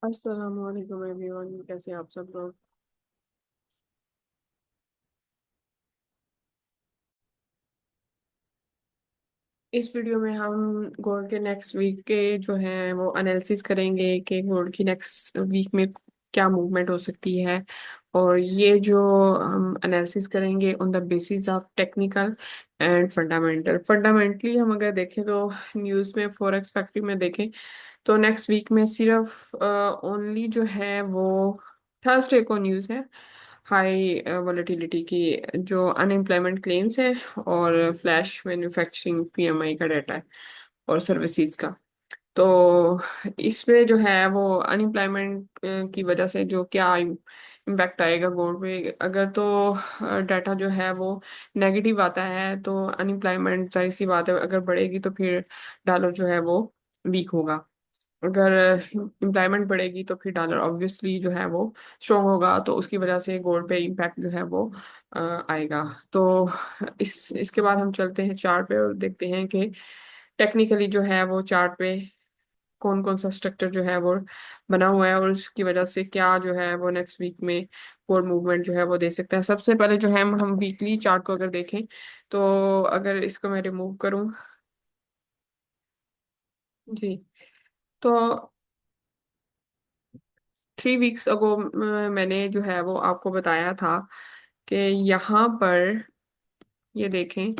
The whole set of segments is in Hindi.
अस्सलाम वालेकुम एवरीवन, कैसे हैं आप सब लोग। इस वीडियो में हम गोल्ड के नेक्स्ट वीक के जो है वो एनालिसिस करेंगे कि गोल्ड की नेक्स्ट वीक में क्या मूवमेंट हो सकती है। और ये जो हम एनालिसिस करेंगे on the basis of technical and fundamental. Fundamentally हम अगर देखें तो न्यूज़ में फॉरेक्स फैक्ट्री में देखें तो नेक्स्ट वीक में सिर्फ ओनली जो है वो थर्सडे को न्यूज़ है हाई वोलेटिलिटी की, जो अनएम्प्लॉयमेंट क्लेम्स है और फ्लैश मैन्युफैक्चरिंग पीएमआई का डाटा है और सर्विसेज का। तो इसमें जो है वो अनएम्प्लॉयमेंट की वजह से जो क्या इम्पैक्ट आएगा गोल्ड पे, अगर तो डाटा जो है वो नेगेटिव आता है तो अनएम्प्लॉयमेंट जाहिर सी बात है अगर बढ़ेगी तो फिर डॉलर जो है वो वीक होगा। अगर एम्प्लॉयमेंट बढ़ेगी तो फिर डॉलर ऑब्वियसली जो है वो स्ट्रॉन्ग होगा, तो उसकी वजह से गोल्ड पे इम्पैक्ट जो है वो आएगा। तो इसके बाद हम चलते हैं चार्ट पे और देखते हैं कि टेक्निकली जो है वो चार्ट पे कौन कौन सा स्ट्रक्चर जो है वो बना हुआ है और उसकी वजह से क्या जो है वो नेक्स्ट वीक में गोल्ड मूवमेंट जो है वो दे सकता है। सबसे पहले जो है हम वीकली चार्ट को अगर देखें तो अगर इसको मैं रिमूव करूं जी, तो 3 वीक्स अगो मैंने जो है वो आपको बताया था कि यहाँ पर ये देखें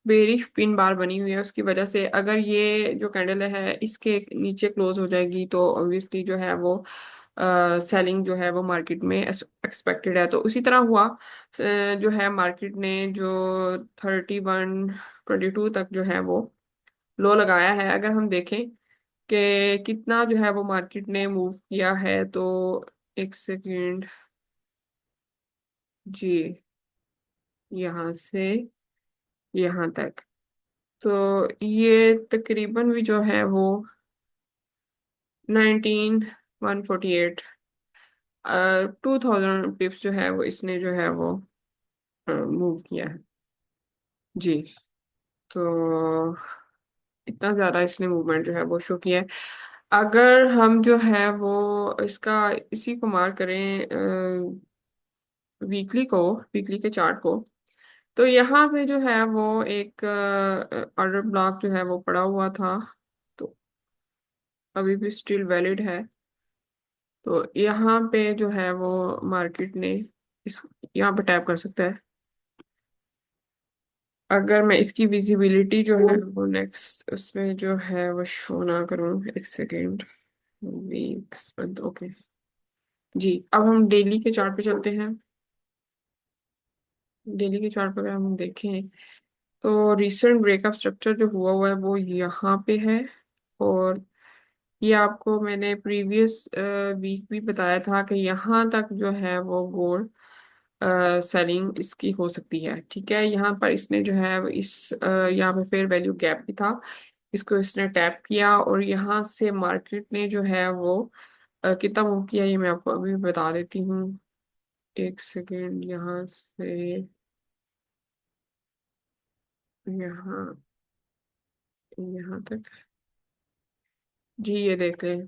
बेरिश पिन बार बनी हुई है, उसकी वजह से अगर ये जो कैंडल है इसके नीचे क्लोज हो जाएगी तो ऑब्वियसली जो है वो सेलिंग जो है वो मार्केट में एक्सपेक्टेड है। तो उसी तरह हुआ। जो है मार्केट ने जो 31-22 तक जो है वो लो लगाया है। अगर हम देखें कि कितना जो है वो मार्केट ने मूव किया है तो एक सेकेंड जी, यहाँ से यहाँ तक तो ये तकरीबन भी जो है वो 19148 2000 पिप्स जो है वो इसने जो है वो मूव किया है जी। तो इतना ज्यादा इसने मूवमेंट जो है वो शो किया है। अगर हम जो है वो इसका इसी को मार करें वीकली को, वीकली के चार्ट को, तो यहाँ पे जो है वो एक ऑर्डर ब्लॉक जो है वो पड़ा हुआ था, तो अभी भी स्टिल वैलिड है। तो यहाँ पे जो है वो मार्केट ने इस यहाँ पे टैप कर सकता है। अगर मैं इसकी विजिबिलिटी जो है वो नेक्स्ट उसमें जो है वो शो ना करूँ, एक सेकेंड, वीक्स ओके जी। अब हम डेली के चार्ट पे चलते हैं। डेली के चार्ट पे अगर हम देखें तो रिसेंट ब्रेकअप स्ट्रक्चर जो हुआ है वो यहाँ पे है। और ये आपको मैंने प्रीवियस वीक भी बताया था कि यहाँ तक जो है वो गोल्ड सेलिंग इसकी हो सकती है। ठीक है, यहाँ पर इसने जो है यहाँ पे फेयर वैल्यू गैप भी था, इसको इसने टैप किया और यहाँ से मार्केट ने जो है वो कितना मूव किया ये मैं आपको अभी बता देती हूँ। एक सेकेंड, यहाँ से यहाँ यहाँ तक जी, ये देख लें,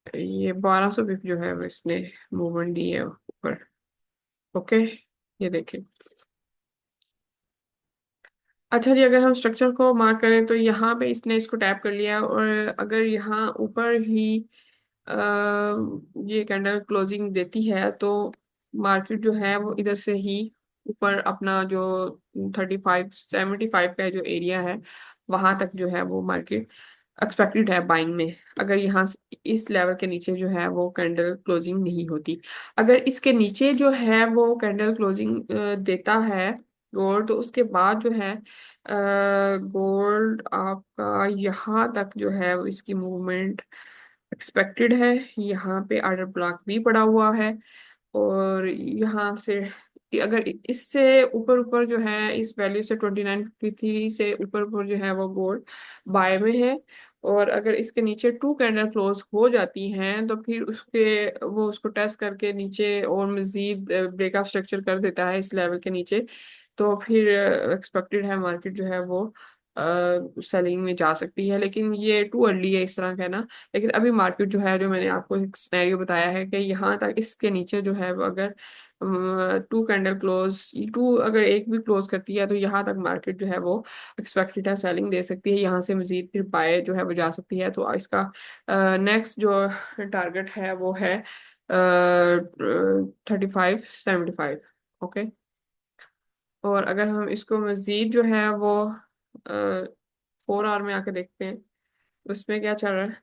ये 1200 पिप जो है वो इसने मूवमेंट दी है ऊपर। ओके, ये देखें। अच्छा जी, अगर हम स्ट्रक्चर को मार्क करें तो यहाँ पे इसने इसको टैप कर लिया और अगर यहाँ ऊपर ही अ, ये कैंडल क्लोजिंग देती है तो मार्केट जो है वो इधर से ही ऊपर अपना जो 35-75 का जो एरिया है वहां तक जो है वो मार्केट एक्सपेक्टेड है बाइंग में। अगर यहाँ इस लेवल के नीचे जो है वो कैंडल क्लोजिंग नहीं होती, अगर इसके नीचे जो है वो कैंडल क्लोजिंग देता है गोल्ड, तो उसके बाद जो है गोल्ड आपका यहाँ तक जो है वो इसकी मूवमेंट एक्सपेक्टेड है। यहाँ पे ऑर्डर ब्लॉक भी पड़ा हुआ है और यहाँ से अगर इससे ऊपर ऊपर जो है इस वैल्यू से 2953 से ऊपर ऊपर जो है वो गोल्ड बाय में है। और अगर इसके नीचे टू कैंडल क्लोज हो जाती हैं तो फिर उसके वो उसको टेस्ट करके नीचे और मजीद ब्रेकआउट स्ट्रक्चर कर देता है इस लेवल के नीचे, तो फिर एक्सपेक्टेड है मार्केट जो है वो सेलिंग में जा सकती है, लेकिन ये टू अर्ली है इस तरह कहना। लेकिन अभी मार्केट जो है, जो मैंने आपको एक सिनेरियो बताया है कि यहाँ तक, इसके नीचे जो है वो अगर टू कैंडल क्लोज, टू अगर एक भी क्लोज करती है तो यहाँ तक मार्केट जो है वो एक्सपेक्टेड है सेलिंग दे सकती है। यहाँ से मजीद फिर बाय जो है वो जा सकती है। तो इसका नेक्स्ट जो टारगेट है वो है 3575। ओके। और अगर हम इसको मजीद जो है वो 4 आवर में आके देखते हैं, उसमें क्या चल रहा है।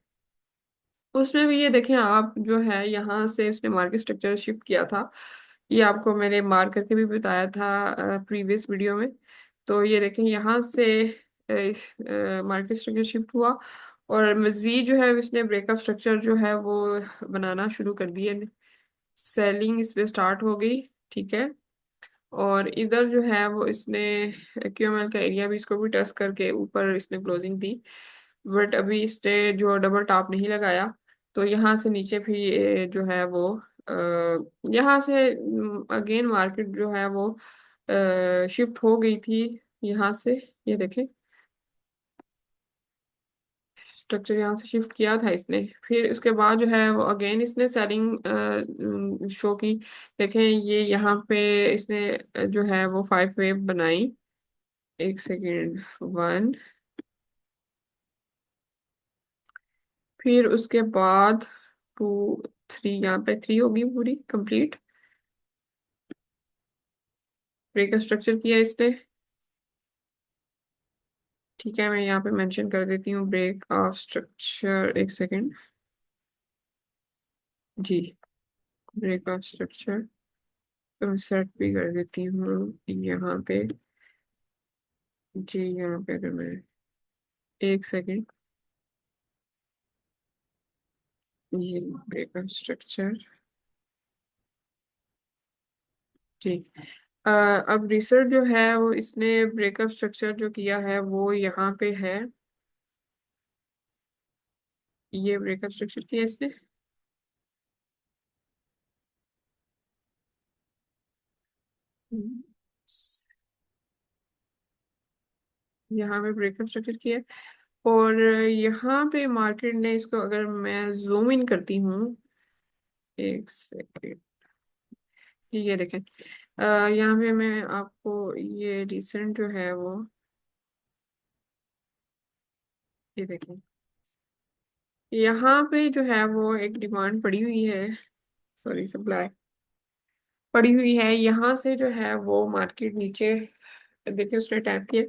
उसमें भी ये देखें आप, जो है यहाँ से उसने मार्केट स्ट्रक्चर शिफ्ट किया था। ये आपको मैंने मार्क करके भी बताया था प्रीवियस वीडियो में। तो ये देखें यहाँ से मार्केट स्ट्रक्चर शिफ्ट हुआ, और मजीद जो है इसने ब्रेकअप स्ट्रक्चर जो है वो बनाना शुरू कर दिए। सेलिंग इस पे स्टार्ट हो गई। ठीक है। और इधर जो है वो इसने क्यूएमएल का एरिया भी, इसको भी टेस्ट करके ऊपर इसने क्लोजिंग दी। बट अभी इसने जो डबल टॉप नहीं लगाया, तो यहाँ से नीचे फिर ये जो है वो यहाँ से अगेन मार्केट जो है वो शिफ्ट हो गई थी यहाँ से। ये देखें, स्ट्रक्चर यहाँ से शिफ्ट किया था इसने, फिर उसके बाद जो है वो अगेन इसने सेलिंग शो की। देखें ये यहाँ पे इसने जो है वो 5 वेव बनाई। एक सेकेंड, 1, फिर उसके बाद 2, 3, यहाँ पे 3 होगी पूरी कंप्लीट। ब्रेक स्ट्रक्चर किया इसने। ठीक है, मैं यहाँ पे मेंशन कर देती हूँ ब्रेक ऑफ स्ट्रक्चर। एक सेकेंड जी, ब्रेक ऑफ स्ट्रक्चर तो मैं सेट भी कर देती हूँ यहाँ पे। जी यहाँ पे अगर मैं, एक सेकेंड, ये ब्रेक ऑफ स्ट्रक्चर जी। अब रिसर्च जो है वो इसने ब्रेकअप स्ट्रक्चर जो किया है वो यहाँ पे है। ये ब्रेकअप स्ट्रक्चर किया इसने। हम्म, यहाँ पे ब्रेकअप स्ट्रक्चर किया है। और यहाँ पे मार्केट ने इसको, अगर मैं जूम इन करती हूँ, एक सेकेंड, ये देखें। यहाँ पे मैं आपको ये रिसेंट जो है वो, ये देखें, यहाँ पे जो है वो एक डिमांड पड़ी हुई है, सॉरी सप्लाई पड़ी हुई है। यहाँ से जो है वो मार्केट नीचे, देखिए उसने टैप किया,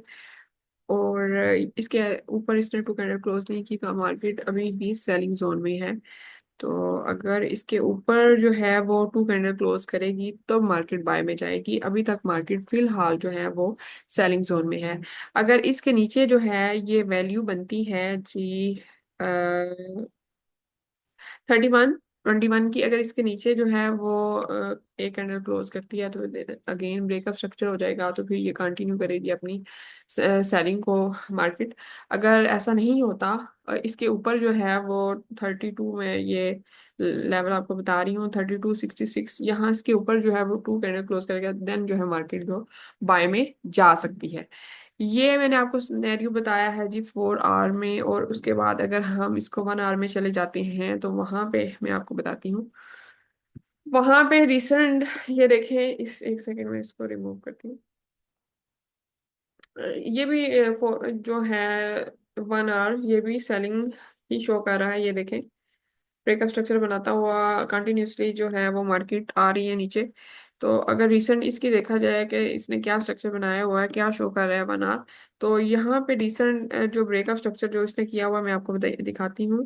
और इसके ऊपर इसने टू कैंडल क्लोज नहीं की, तो मार्केट अभी भी सेलिंग जोन में है। तो अगर इसके ऊपर जो है वो टू कैंडल क्लोज करेगी तो मार्केट बाय में जाएगी। अभी तक मार्केट फिलहाल जो है वो सेलिंग जोन में है। अगर इसके नीचे जो है ये वैल्यू बनती है जी 31, 21 की, अगर इसके नीचे जो है वो एक कैंडल क्लोज करती है तो अगेन ब्रेकअप स्ट्रक्चर हो जाएगा, तो फिर ये कंटिन्यू करेगी अपनी सेलिंग को मार्केट। अगर ऐसा नहीं होता, इसके ऊपर जो है वो 32 में, ये लेवल आपको बता रही हूँ 3266, यहाँ इसके ऊपर जो है वो टू कैंडल क्लोज करेगा, देन जो है मार्केट जो बाय में जा सकती है। ये मैंने आपको सिनेरियो बताया है जी 4 आवर में। और उसके बाद अगर हम इसको 1 आवर में चले जाते हैं तो वहां पे मैं आपको बताती हूँ। वहां पे रिसेंट, ये देखें, इस एक सेकंड में इसको रिमूव करती हूँ। ये भी जो है 1 आवर, ये भी सेलिंग ही शो कर रहा है। ये देखें, ब्रेकअप स्ट्रक्चर बनाता हुआ कंटिन्यूसली जो है वो मार्केट आ रही है नीचे। तो अगर रिसेंट इसकी देखा जाए कि इसने क्या स्ट्रक्चर बनाया हुआ है, क्या शो कर रहा है 1 आवर, तो यहाँ पे रिसेंट जो ब्रेकअप स्ट्रक्चर जो इसने किया हुआ, मैं आपको दिखाती हूँ।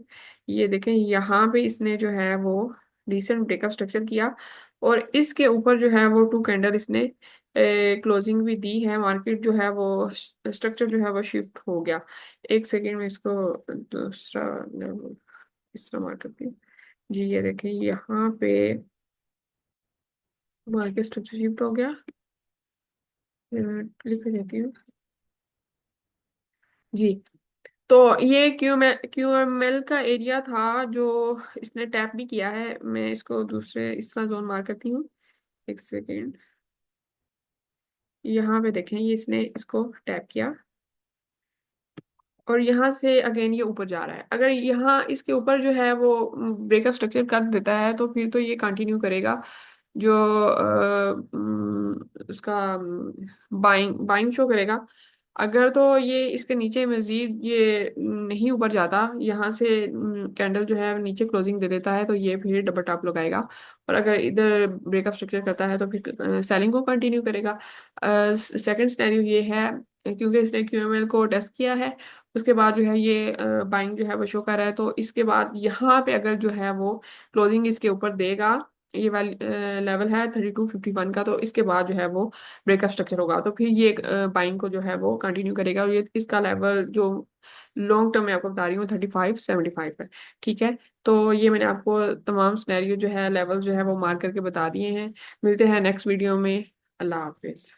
ये देखें, यहाँ पे इसने जो है वो रिसेंट ब्रेकअप स्ट्रक्चर किया, और इसके ऊपर जो है वो टू कैंडल इसने क्लोजिंग भी दी है। मार्केट जो है वो स्ट्रक्चर जो है वो शिफ्ट हो गया। एक सेकेंड में इसको दूसरा तीसरा मार्केट, जी ये देखें यहाँ पे मार्केट स्ट्रक्चर शिफ्ट हो गया। क्लिक कर देती हूँ जी। तो ये क्यू एम एल का एरिया था जो इसने टैप भी किया है। मैं इसको दूसरे इस तरह जोन मार करती हूँ। एक सेकेंड, यहाँ पे देखें, ये इसने इसको टैप किया। और यहाँ से अगेन ये ऊपर जा रहा है। अगर यहाँ इसके ऊपर जो है वो ब्रेकअप स्ट्रक्चर कर देता है तो फिर तो ये कंटिन्यू करेगा। जो उसका बाइंग बाइंग शो करेगा। अगर तो ये इसके नीचे मजीद ये नहीं ऊपर जाता, यहाँ से कैंडल जो है नीचे क्लोजिंग दे देता है, तो ये फिर डबल टॉप लगाएगा। और अगर इधर ब्रेकअप स्ट्रक्चर करता है तो फिर सेलिंग को कंटिन्यू करेगा। सेकंड सिनेरियो ये है, क्योंकि इसने क्यूएमएल को टेस्ट किया है, उसके बाद जो है ये बाइंग जो है वो शो कर रहा है, तो इसके बाद यहाँ पे अगर जो है वो क्लोजिंग इसके ऊपर देगा, ये वाली लेवल है 3251 का, तो इसके बाद जो है वो ब्रेकअप स्ट्रक्चर होगा, तो फिर ये बाइंग को जो है वो कंटिन्यू करेगा। और ये इसका लेवल जो लॉन्ग टर्म में आपको बता रही हूँ 3575 है। ठीक है। तो ये मैंने आपको तमाम सिनेरियो जो है लेवल जो है वो मार्क करके बता दिए हैं। मिलते हैं नेक्स्ट वीडियो में। अल्लाह हाफिज।